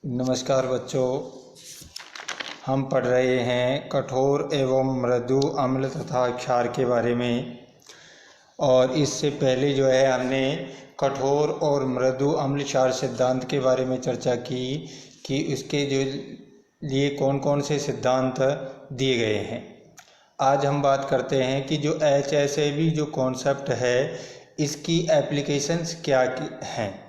नमस्कार बच्चों, हम पढ़ रहे हैं कठोर एवं मृदु अम्ल तथा क्षार के बारे में। और इससे पहले जो है हमने कठोर और मृदु अम्ल क्षार सिद्धांत के बारे में चर्चा की कि उसके जो लिए कौन कौन से सिद्धांत दिए गए हैं। आज हम बात करते हैं कि जो HSAB जो कॉन्सेप्ट है इसकी एप्लीकेशंस क्या हैं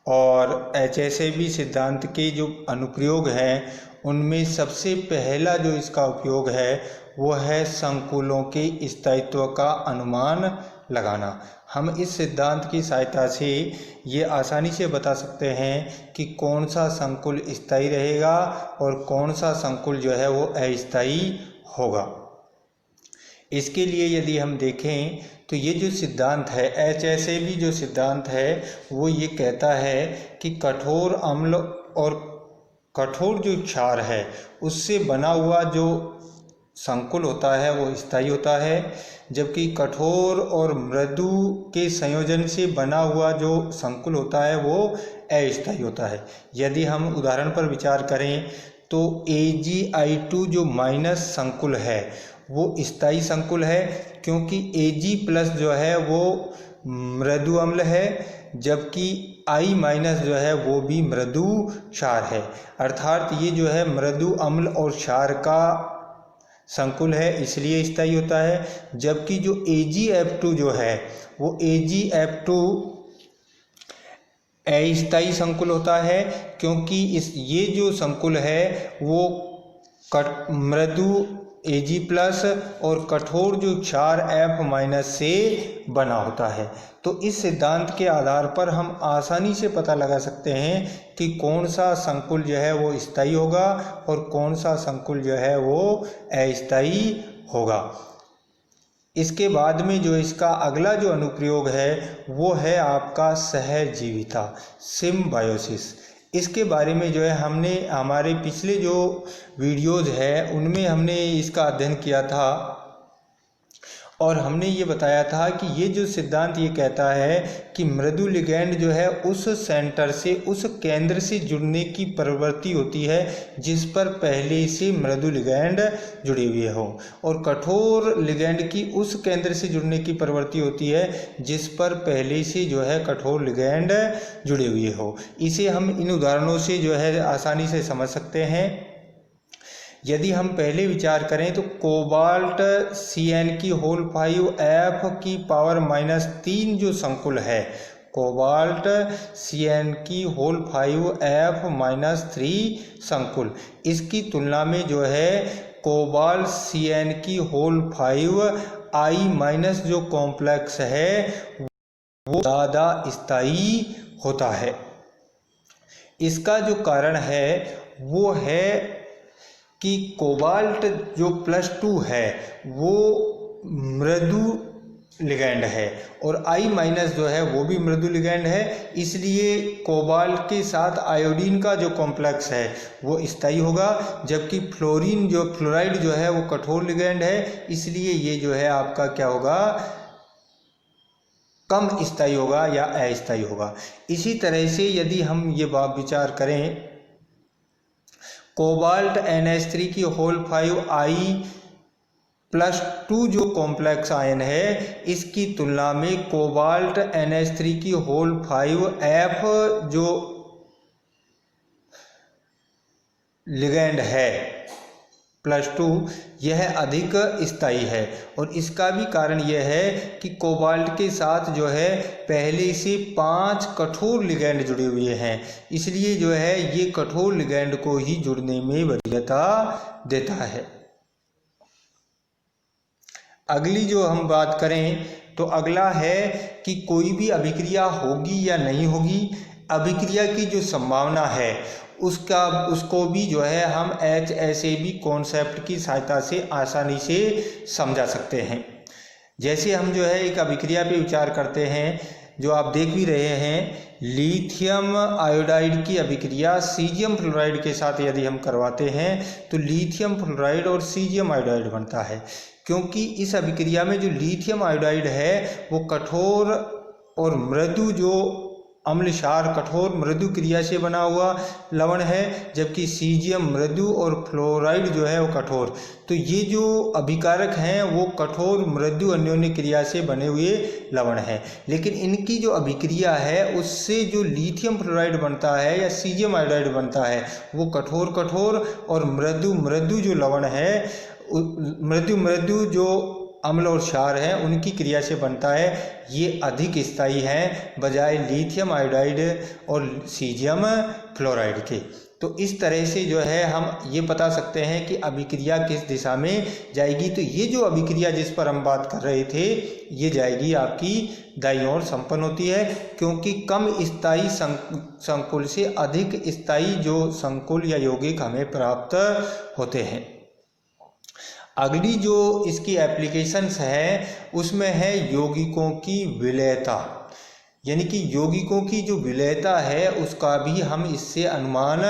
और HSAB सिद्धांत के जो अनुप्रयोग हैं उनमें सबसे पहला जो इसका उपयोग है वो है संकुलों के स्थायित्व का अनुमान लगाना। हम इस सिद्धांत की सहायता से ये आसानी से बता सकते हैं कि कौन सा संकुल स्थायी रहेगा और कौन सा संकुल जो है वो अस्थायी होगा। इसके लिए यदि हम देखें तो ये जो सिद्धांत है HSAB जो सिद्धांत है वो ये कहता है कि कठोर अम्ल और कठोर जो क्षार है उससे बना हुआ जो संकुल होता है वो स्थायी होता है, जबकि कठोर और मृदु के संयोजन से बना हुआ जो संकुल होता है वो अस्थायी होता है। यदि हम उदाहरण पर विचार करें तो Ag2 जो माइनस संकुल है वो स्थायी संकुल है, क्योंकि Ag+ जो है वो मृदु अम्ल है, जबकि I- जो है वो भी मृदु क्षार है। अर्थात ये जो है मृदु अम्ल और क्षार का संकुल है इसलिए स्थायी होता है, जबकि जो AgF2 जो है वो AgF2 अस्थायी संकुल होता है, क्योंकि ये जो संकुल है वो मृदु Ag+ और कठोर जो क्षार F- से बना होता है। तो इस सिद्धांत के आधार पर हम आसानी से पता लगा सकते हैं कि कौन सा संकुल जो है वो स्थायी होगा और कौन सा संकुल जो है वो अस्थायी होगा। इसके बाद में जो इसका अगला जो अनुप्रयोग है वो है आपका सहजीविता, सिम्बायोसिस। इसके बारे में जो है हमने हमारे पिछले जो वीडियोज़ है उनमें हमने इसका अध्ययन किया था और हमने ये बताया था कि ये जो सिद्धांत ये कहता है कि मृदु लिगैंड जो है उस सेंटर से उस केंद्र से जुड़ने की प्रवृत्ति होती है जिस पर पहले से मृदु लिगैंड जुड़े हुए हो, और कठोर लिगैंड की उस केंद्र से जुड़ने की प्रवृत्ति होती है जिस पर पहले से जो है कठोर लिगैंड जुड़े हुए हो। इसे हम इन उदाहरणों से जो है आसानी से समझ सकते हैं। यदि हम पहले विचार करें तो कोबाल्ट CnF3 जो संकुल है, कोबाल्ट CnF3 संकुल, इसकी तुलना में जो है कोबाल्ट CnI- जो कॉम्प्लेक्स है वो ज़्यादा स्थायी होता है। इसका जो कारण है वो है कि कोबाल्ट जो +2 है वो मृदु लिगैंड है और I- जो है वो भी मृदु लिगैंड है, इसलिए कोबाल्ट के साथ आयोडीन का जो कॉम्प्लेक्स है वो स्थायी होगा, जबकि फ्लोराइड जो है वो कठोर लिगैंड है, इसलिए ये जो है आपका क्या होगा, कम स्थायी होगा या अस्थायी होगा। इसी तरह से यदि हम ये बात विचार करें कोबाल्ट NH3 की I+2 जो कॉम्प्लेक्स आयन है इसकी तुलना में कोबाल्ट NH3 की F जो लिगैंड है +2 यह अधिक स्थायी है। और इसका भी कारण यह है कि कोबाल्ट के साथ जो है पहले से 5 कठोर लिगैंड जुड़े हुए हैं, इसलिए जो है ये कठोर लिगैंड को ही जुड़ने में वरीयता देता है। अगली जो हम बात करें तो अगला है कि कोई भी अभिक्रिया होगी या नहीं होगी, अभिक्रिया की जो संभावना है उसको भी जो है हम HSAB कॉन्सेप्ट की सहायता से आसानी से समझा सकते हैं। जैसे हम जो है एक अभिक्रिया पे विचार करते हैं, जो आप देख भी रहे हैं, लिथियम आयोडाइड की अभिक्रिया सीजियम फ्लोराइड के साथ यदि हम करवाते हैं तो लिथियम फ्लोराइड और सीजियम आयोडाइड बनता है, क्योंकि इस अभिक्रिया में जो लिथियम आयोडाइड है वो कठोर और मृदु जो अम्ल क्षार कठोर मृदु क्रिया से बना हुआ लवण है, जबकि सीजियम मृदु और फ्लोराइड जो है वो कठोर। तो ये जो अभिकारक हैं वो कठोर मृदु अन्योन्य क्रिया से बने हुए लवण हैं, लेकिन इनकी जो अभिक्रिया है उससे जो लिथियम फ्लोराइड बनता है या सीजियम आयोडाइड बनता है वो कठोर कठोर और मृदु मृदु जो लवण है, मृदु मृदु जो अम्ल और क्षार हैं उनकी क्रिया से बनता है। ये अधिक स्थायी हैं बजाय लिथियम आयोडाइड और सीजियम फ्लोराइड के। तो इस तरह से जो है हम ये बता सकते हैं कि अभिक्रिया किस दिशा में जाएगी। तो ये जो अभिक्रिया जिस पर हम बात कर रहे थे ये जाएगी आपकी दाईं ओर संपन्न होती है, क्योंकि कम स्थायी संकुल से अधिक स्थायी जो संकुल या यौगिक हमें प्राप्त होते हैं। अगली जो इसकी एप्लीकेशंस है उसमें है यौगिकों की विलयता, यानी कि यौगिकों की जो विलयता है उसका भी हम इससे अनुमान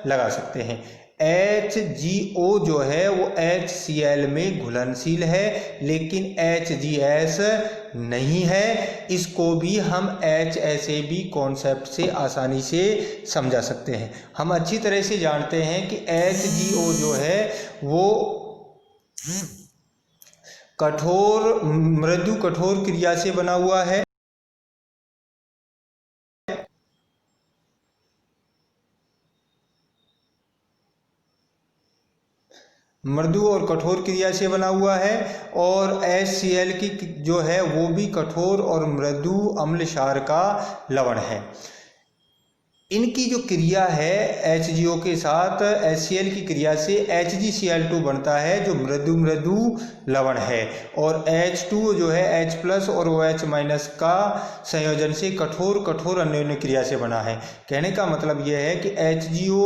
लगा सकते हैं। HgO जो है वो HCl में घुलनशील है लेकिन HgS नहीं है। इसको भी हम HSAB कॉन्सेप्ट से आसानी से समझा सकते हैं। हम अच्छी तरह से जानते हैं कि HgO जो है वो कठोर मृदु कठोर क्रिया से बना हुआ है। मृदु और कठोर क्रिया से बना हुआ है और HCl की जो है वो भी कठोर और मृदु अम्ल क्षार का लवण है। इनकी जो क्रिया है HgO के साथ HCl की क्रिया से HgCl2 बनता है जो मृदु मृदु लवण है, और H2 जो है H+ और OH- का संयोजन से कठोर कठोर अन्योन्य क्रिया से बना है। कहने का मतलब यह है कि HgO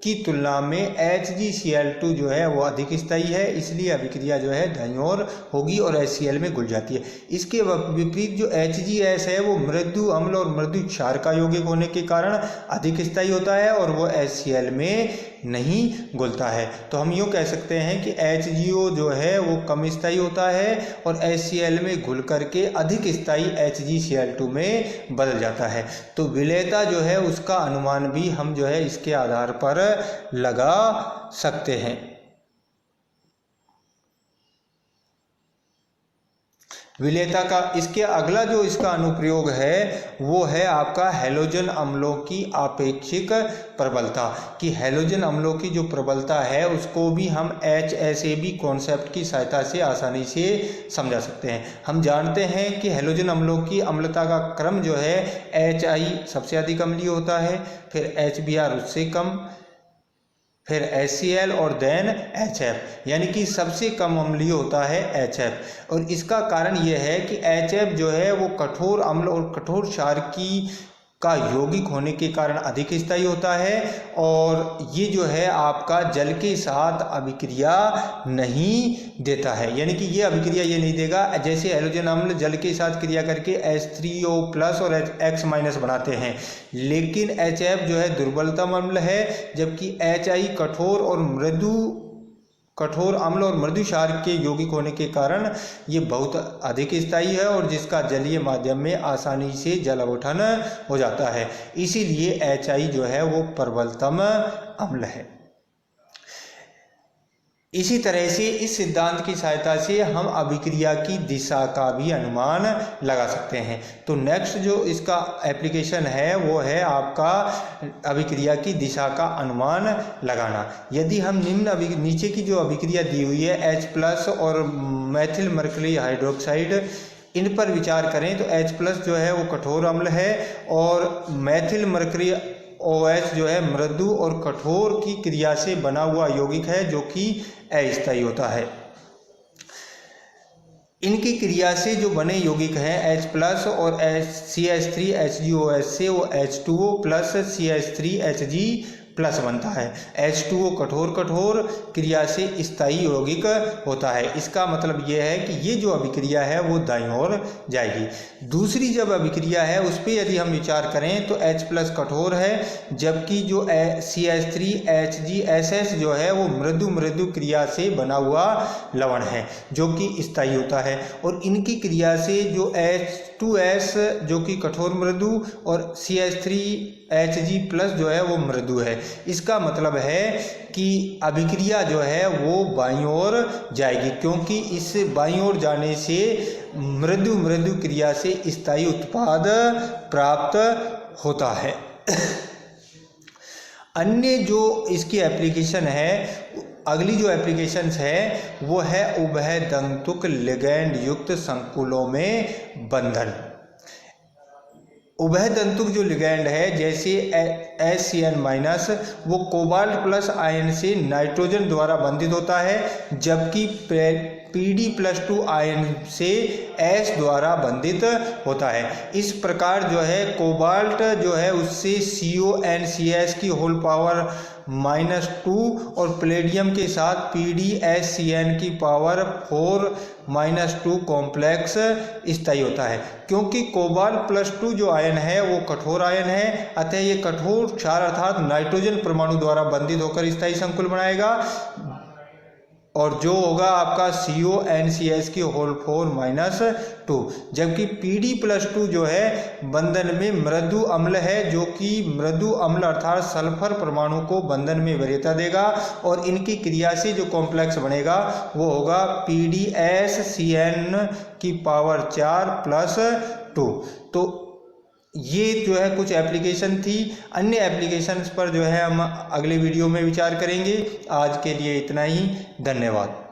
की तुलना में HgCl2 जो है वो अधिक स्थायी है, इसलिए अभिक्रिया जो है दाईं ओर होगी और HCl में घुल जाती है। इसके विपरीत जो HgS है वो मृदु अम्ल और मृदु क्षार का यौगिक होने के कारण अधिक स्थायी होता है और वो HCl में नहीं घुलता है। तो हम यूँ कह सकते हैं कि HgO जो है वो कम स्थायी होता है और HCl में घुल करके अधिक स्थायी HgCl2 में बदल जाता है। तो विलयता जो है उसका अनुमान भी हम जो है इसके आधार पर लगा सकते हैं। विलयता का इसके अगला जो इसका अनुप्रयोग है वो है आपका हैलोजन अम्लों की आपेक्षिक प्रबलता, कि हैलोजन अम्लों की जो प्रबलता है उसको भी हम HSAB कॉन्सेप्ट की सहायता से आसानी से समझा सकते हैं। हम जानते हैं कि हैलोजन अम्लों की अम्लता का क्रम जो है HI सबसे अधिक अम्लीय होता है, फिर HBr उससे कम, फिर HCl और देन HF, यानी कि सबसे कम अम्लीय होता है HF। और इसका कारण यह है कि HF जो है वो कठोर अम्ल और कठोर क्षार का यौगिक होने के कारण अधिक स्थायी होता है, और ये जो है आपका जल के साथ अभिक्रिया नहीं देता है, यानी कि ये अभिक्रिया ये नहीं देगा। जैसे हैलोजन अम्ल जल के साथ क्रिया करके H3O+ और X- बनाते हैं, लेकिन HF जो है दुर्बलतम अम्ल है, जबकि HI कठोर और मृदु कठोर अम्ल और मृदु क्षार के यौगिक होने के कारण ये बहुत अधिक स्थायी है और जिसका जलीय माध्यम में आसानी से जल अवठन हो जाता है, इसीलिए HI जो है वो प्रबलतम अम्ल है। इसी तरह से इस सिद्धांत की सहायता से हम अभिक्रिया की दिशा का भी अनुमान लगा सकते हैं। तो नेक्स्ट जो इसका एप्लीकेशन है वो है आपका अभिक्रिया की दिशा का अनुमान लगाना। यदि हम नीचे की जो अभिक्रिया दी हुई है H+ और मेथिल मर्करी हाइड्रोक्साइड, इन पर विचार करें तो H+ जो है वो कठोर अम्ल है और मेथिल मर्करी OH जो है मृदु और कठोर की क्रिया से बना हुआ यौगिक है जो कि अस्थायी होता है। इनकी क्रिया से जो बने यौगिक हैं H+ और CH3HgOH से वो H2O+ CH3Hg+ बनता है। H2O कठोर क्रिया से स्थायी यौगिक होता है। इसका मतलब यह है कि ये जो अभिक्रिया है वो दाईं ओर जाएगी। दूसरी जब अभिक्रिया है उस पर यदि हम विचार करें तो H+ कठोर है, जबकि जो CH3HgSS जो है वो मृदु क्रिया से बना हुआ लवण है जो कि स्थायी होता है, और इनकी क्रिया से जो H2S जो कि कठोर मृदु और CH3Hg+ जो है वो मृदु है। इसका मतलब है कि अभिक्रिया जो है वो बाईं ओर जाएगी, क्योंकि इस बाईं ओर जाने से मृदु मृदु क्रिया से स्थायी उत्पाद प्राप्त होता है। अन्य जो इसकी एप्लीकेशन है, अगली जो एप्लीकेशंस है वो है उभयदंतुक लिगैंड युक्त संकुलों में बंधन। उभयदंतुक जो लिगैंड है जैसे HCN- वो कोबाल्ट प्लस आयन से नाइट्रोजन द्वारा बंधित होता है, जबकि Pd+2 आयन से H द्वारा बंधित होता है। इस प्रकार जो है कोबाल्ट जो है उससे CONCS की होल पावर -2 और प्लेडियम के साथ PdHCN की पावर 4-2 कॉम्प्लेक्स स्थायी होता है। क्योंकि कोबाल्ट+2 जो आयन है वो कठोर आयन है, अतः ये कठोर क्षार अर्थात नाइट्रोजन परमाणु द्वारा बंधित होकर स्थायी संकुल बनाएगा, और जो होगा आपका CONCS की होल 4-2, जबकि Pd+2 जो है बंधन में मृदु अम्ल है, जो कि मृदु अम्ल अर्थात सल्फर परमाणु को बंधन में वरीयता देगा, और इनकी क्रिया से जो कॉम्प्लेक्स बनेगा वो होगा PdHCN की पावर 4+2। तो ये जो है कुछ एप्लीकेशन थी। अन्य एप्लीकेशंस पर जो है हम अगले वीडियो में विचार करेंगे। आज के लिए इतना ही, धन्यवाद।